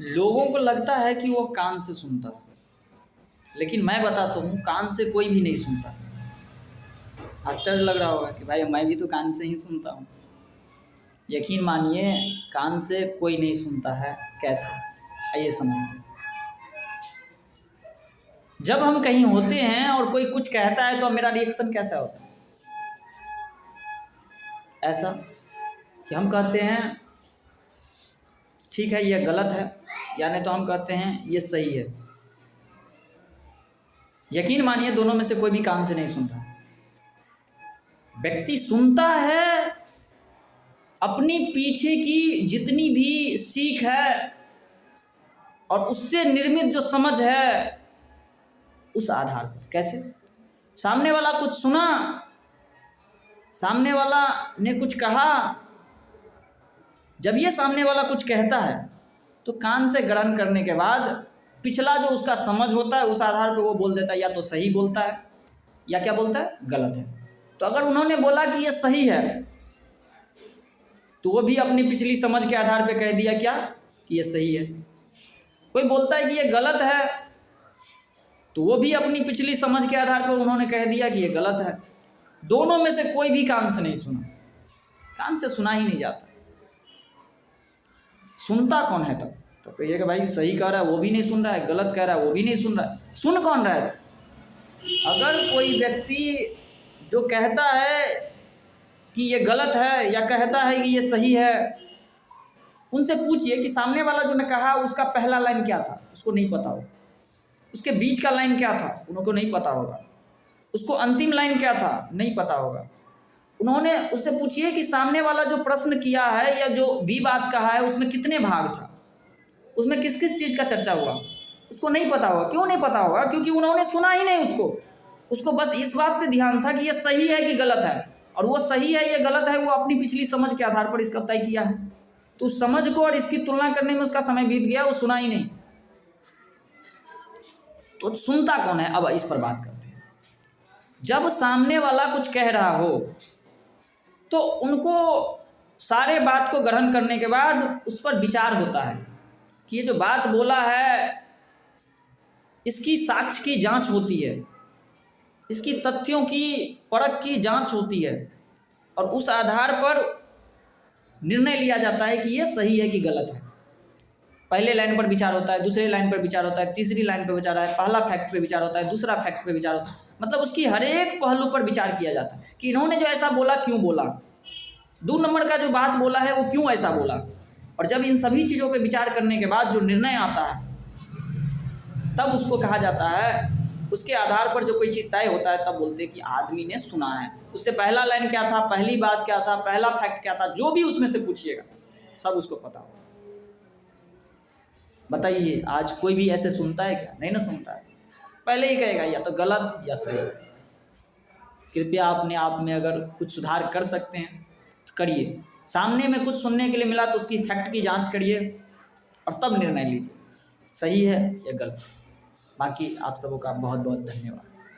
लोगों को लगता है कि वो कान से सुनता है, लेकिन मैं बताता हूँ कान से कोई भी नहीं सुनता। आश्चर्य लग रहा होगा कि भाई मैं भी तो कान से ही सुनता हूँ। यकीन मानिए कान से कोई नहीं सुनता है। कैसे, आइए समझते हैं। जब हम कहीं होते हैं और कोई कुछ कहता है तो मेरा रिएक्शन कैसा होता है? ऐसा कि हम कहते हैं ठीक है ये गलत है, या नहीं तो हम कहते हैं ये सही है। यकीन मानिए दोनों में से कोई भी कान से नहीं सुनता। व्यक्ति सुनता है अपनी पीछे की जितनी भी सीख है और उससे निर्मित जो समझ है उस आधार पर। कैसे? सामने वाला कुछ सुना, सामने वाला ने कुछ कहा, जब ये सामने वाला कुछ कहता है तो कान से ग्रहण करने के बाद पिछला जो उसका समझ होता है उस आधार पर वो बोल देता है, या तो सही बोलता है या क्या बोलता है, गलत है। तो अगर उन्होंने बोला कि ये सही है तो वो भी अपनी पिछली समझ के आधार पे कह दिया क्या कि ये सही है। कोई बोलता है कि ये गलत है तो वो भी अपनी पिछली समझ के आधार पर उन्होंने कह दिया कि ये गलत है। दोनों में से कोई भी कान से नहीं सुना, कान से सुना ही नहीं जाता। सुनता कौन है तब? तो कहिएगा भाई सही कह रहा है वो भी नहीं सुन रहा है, गलत कह रहा है वो भी नहीं सुन रहा है, सुन कौन रहा है? अगर कोई व्यक्ति जो कहता है कि ये गलत है या कहता है कि ये सही है, उनसे पूछिए कि सामने वाला जो ने कहा उसका पहला लाइन क्या था, उसको नहीं पता होगा। उसके बीच का लाइन क्या था, उनको नहीं पता होगा। उसको अंतिम लाइन क्या था, नहीं पता होगा। उन्होंने उससे पूछिए कि सामने वाला जो प्रश्न किया है या जो भी बात कहा है उसमें कितने भाग था, उसमें किस किस चीज़ का चर्चा हुआ, उसको नहीं पता होगा। क्यों नहीं पता होगा? क्योंकि उन्होंने सुना ही नहीं उसको बस इस बात पे ध्यान था कि ये सही है कि गलत है, और वो सही है ये गलत है वो अपनी पिछली समझ के आधार पर इसका तय किया है। तो उस समझ को और इसकी तुलना करने में उसका समय बीत गया, वो सुना ही नहीं। तो सुनता कौन है? अब इस पर बात करते हैं। जब सामने वाला कुछ कह रहा हो तो उनको सारे बात को ग्रहण करने के बाद उस पर विचार होता है कि ये जो बात बोला है इसकी साक्ष्य की जांच होती है, इसकी तथ्यों की परख की जांच होती है, और उस आधार पर निर्णय लिया जाता है कि ये सही है कि गलत है। पहले लाइन पर विचार होता है, दूसरे लाइन पर विचार होता है, तीसरी लाइन पर विचार है, पहला फैक्ट पे विचार होता है, दूसरा फैक्ट पे विचार होता है। मतलब उसकी हर एक पहलू पर विचार किया जाता है कि इन्होंने जो ऐसा बोला क्यों बोला, 2 नंबर का जो बात बोला है वो क्यों ऐसा बोला। और जब इन सभी चीज़ों पर विचार करने के बाद जो निर्णय आता है तब उसको कहा जाता है, उसके आधार पर जो कोई चीज़ तय होता है तब बोलते हैं कि आदमी ने सुना है। उससे पहला लाइन क्या था, पहली बात क्या था, पहला फैक्ट क्या था, जो भी उसमें से पूछिएगा सब उसको पता होगा। बताइए आज कोई भी ऐसे सुनता है क्या? नहीं ना सुनता है, पहले ही कहेगा या तो गलत या सही। कृपया अपने आप में अगर कुछ सुधार कर सकते हैं तो करिए। सामने में कुछ सुनने के लिए मिला तो उसकी फैक्ट की जांच करिए और तब निर्णय लीजिए सही है या गलत। बाकी आप सबों का बहुत बहुत धन्यवाद।